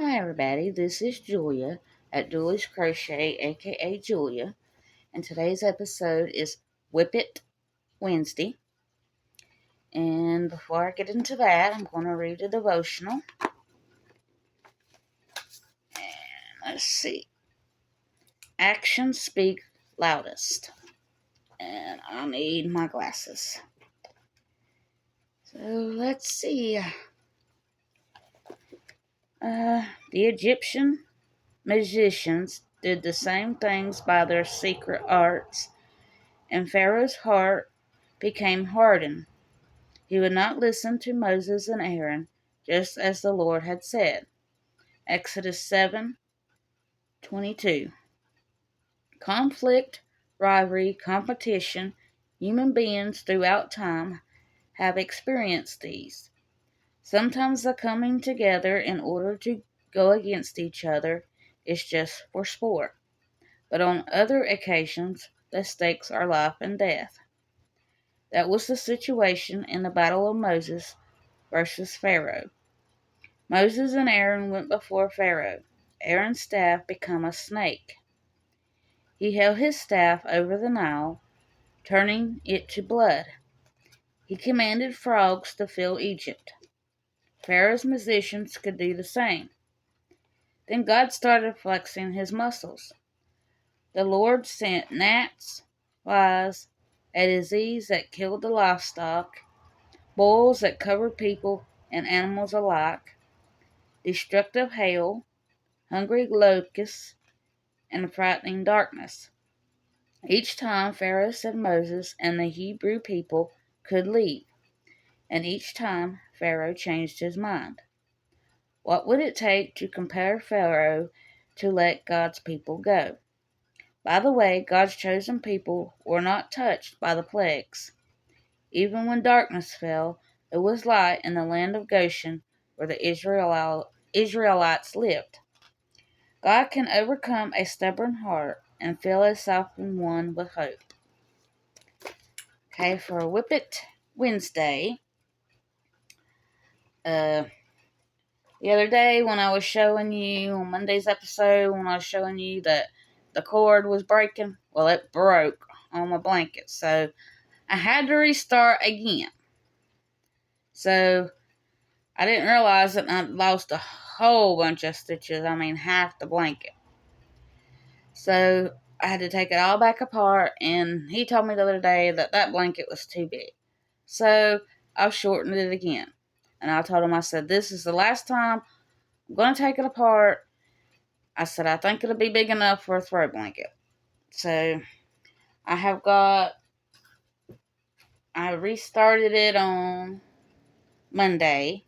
Hi everybody, this is Julia at Julie's Crochet, aka Julia, and today's episode is Wip It Wednesday. And before I get into that, I'm going to read a devotional. And let's see. Actions speak loudest. And I'll need my glasses. So let's see. The Egyptian magicians did the same things by their secret arts, and Pharaoh's heart became hardened. He would not listen to Moses and Aaron, just as the Lord had said. Exodus 7:22. Conflict, rivalry, competition. Human beings throughout time have experienced these. Sometimes the coming together in order to go against each other is just for sport, but on other occasions the stakes are life and death. That was the situation in the Battle of Moses versus Pharaoh. Moses and Aaron went before Pharaoh. Aaron's staff became a snake. He held his staff over the Nile, turning it to blood. He commanded frogs to fill Egypt. Pharaoh's magicians could do the same. Then God started flexing his muscles. The Lord sent gnats, flies, a disease that killed the livestock, boils that covered people and animals alike, destructive hail, hungry locusts, and frightening darkness. Each time Pharaoh said Moses and the Hebrew people could leave, and each time Pharaoh changed his mind. What would it take to compel Pharaoh to let God's people go? By the way, God's chosen people were not touched by the plagues. Even when darkness fell, there was light in the land of Goshen where the Israelites lived. God can overcome a stubborn heart and fill a softened one with hope. Okay, for Wip It Wednesday, the other day when I was showing you on Monday's episode, when I was showing you that the cord was breaking, well, it broke on my blanket, so I had to restart again. So I didn't realize that I lost a whole bunch of stitches, half the blanket. So I had to take it all back apart, and he told me the other day that that blanket was too big. So I shortened it again. And I told him, I said, this is the last time I'm going to take it apart. I said, I think it'll be big enough for a throw blanket. So I restarted it on Monday.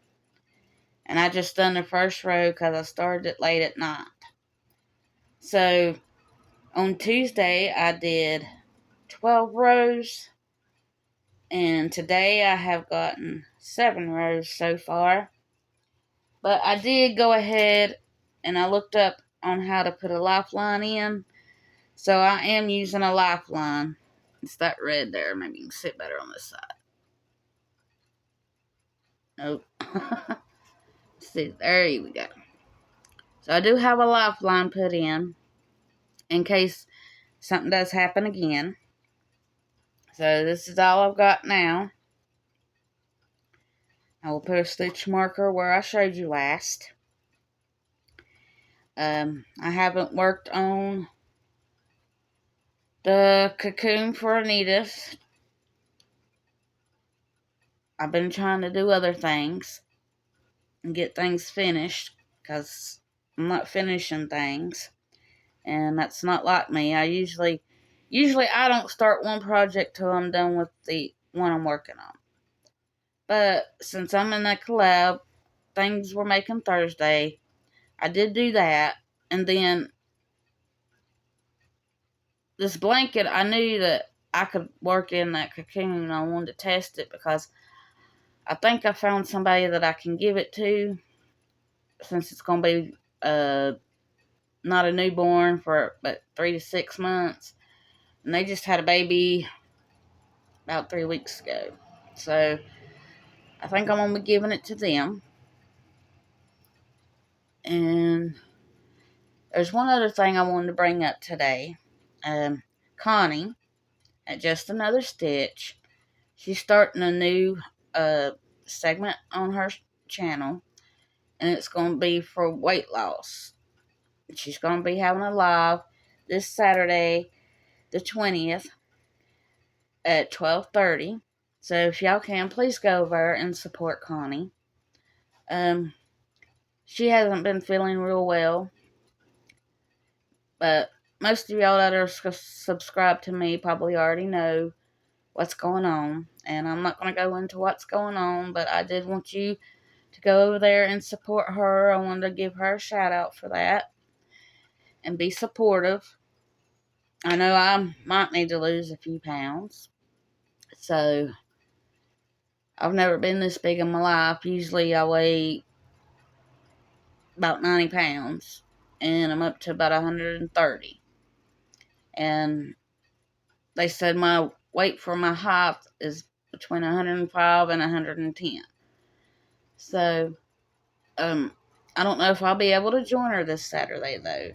And I just done the first row because I started it late at night. So on Tuesday, I did 12 rows. And today I have gotten 7 rows so far. But I did go ahead and I looked up on how to put a lifeline in. So I am using a lifeline. It's that red there. Maybe you can sit better on this side. Nope. See, there we go. So I do have a lifeline put in case something does happen again. So this is all I've got now. I will put a stitch marker where I showed you last. I haven't worked on the cocoon for Anita. I've been trying to do other things and get things finished because I'm not finishing things, and that's not like me. I usually I don't start one project till I'm done with the one I'm working on. But since I'm in that collab, things we're making Thursday, I did do that. And then this blanket, I knew that I could work in that cocoon. I wanted to test it because I think I found somebody that I can give it to, since it's going to be not a newborn for but 3 to 6 months. And they just had a baby about 3 weeks ago. So I think I'm going to be giving it to them. And there's one other thing I wanted to bring up today. Connie, at Just Another Stitch, she's starting a new segment on her channel, and it's going to be for weight loss. She's going to be having a live this Saturday, the 20th, at 12:30. So if y'all can, please go over and support Connie. She hasn't been feeling real well, but most of y'all that are subscribed to me probably already know what's going on, and I'm not going to go into what's going on, but I did want you to go over there and support her. I wanted to give her a shout out for that and be supportive. I know I might need to lose a few pounds, so I've never been this big in my life. Usually I weigh about 90 pounds, and I'm up to about 130. And they said my weight for my height is between 105 and 110. So, I don't know if I'll be able to join her this Saturday, though,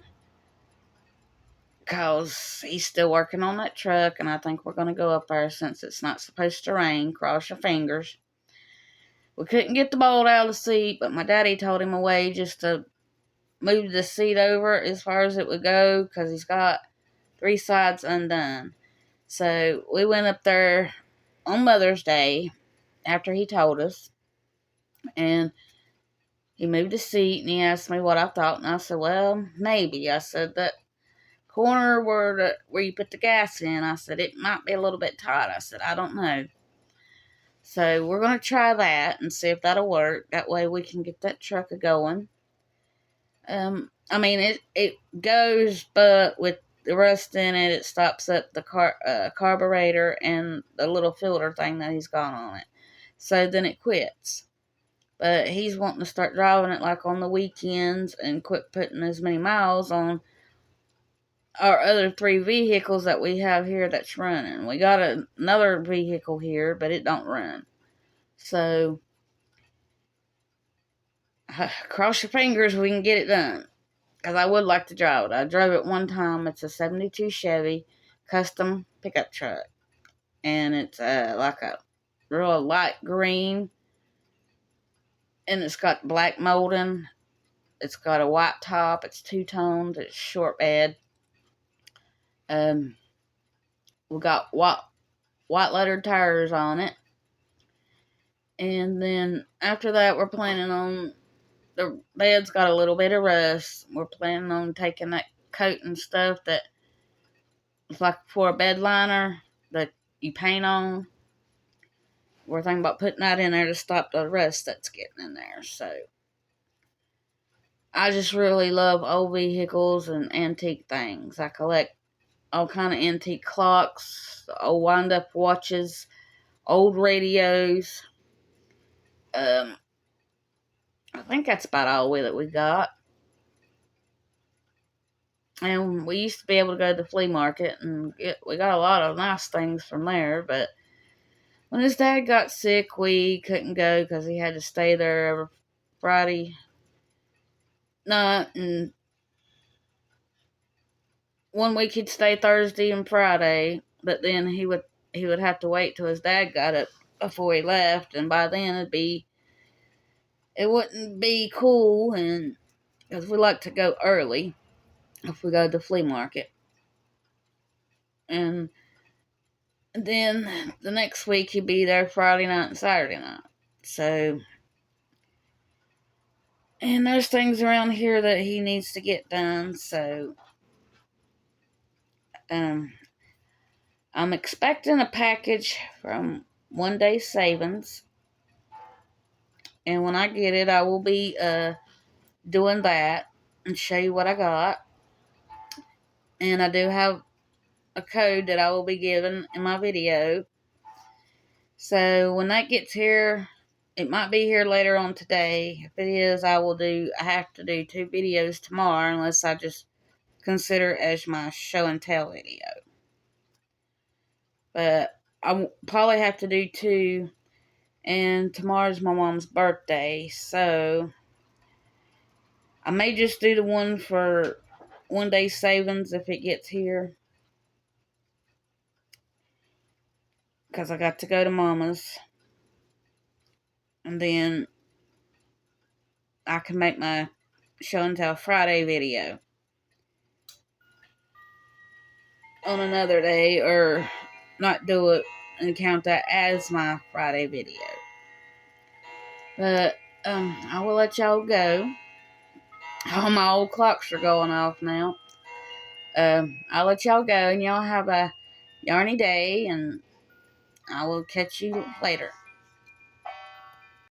because he's still working on that truck, and I think we're going to go up there since it's not supposed to rain. Cross your fingers. We couldn't get the bolt out of the seat, but my daddy told him a way just to move the seat over as far as it would go, because he's got 3 sides undone. So we went up there on Mother's Day after he told us, and he moved the seat, and he asked me what I thought, and I said, well, maybe. I said, that corner where you put the gas in, I said, it might be a little bit tight. I said, I don't know. So we're going to try that and see if that'll work. That way we can get that truck going. I mean, it goes, but with the rust in it, it stops up the carburetor and the little filter thing that he's got on it. So then it quits. But he's wanting to start driving it like on the weekends and quit putting as many miles on our other 3 vehicles that we have here that's running. We got another vehicle here, but it don't run. So, cross your fingers we can get it done. Because I would like to drive it. I drove it one time. It's a 72 Chevy custom pickup truck. And it's like a real light green. And it's got black molding. It's got a white top. It's 2-toned. It's short bed. We got white lettered tires on it. And then after that, we're planning on, the bed's got a little bit of rust. We're planning on taking that coat and stuff that it's like for a bed liner that you paint on. We're thinking about putting that in there to stop the rust that's getting in there. So I just really love old vehicles and antique things. I collect all kind of antique clocks, old wind-up watches, old radios. I think that's about all that we got. And we used to be able to go to the flea market and we got a lot of nice things from there, but when his dad got sick, we couldn't go because he had to stay there every Friday night, and one week he'd stay Thursday and Friday, but then he would have to wait till his dad got up before he left, and by then it wouldn't be cool, and because we like to go early if we go to the flea market. And then the next week he'd be there Friday night and Saturday night. So, and there's things around here that he needs to get done. So, I'm expecting a package from One Day Savings. And when I get it, I will be doing that and show you what I got. And I do have a code that I will be giving in my video. So when that gets here, it might be here later on today. If it is, I have to do 2 videos tomorrow unless I just consider it as my show and tell video. But I'll probably have to do 2. And tomorrow's my mom's birthday, so I may just do the one for one day savings if it gets here. Because I got to go to Mama's. And then I can make my show and tell Friday video on another day, or not do it and count that as my Friday video. But I will let y'all go. All my old clocks are going off now. I'll let y'all go, and y'all have a yarny day, and I will catch you later.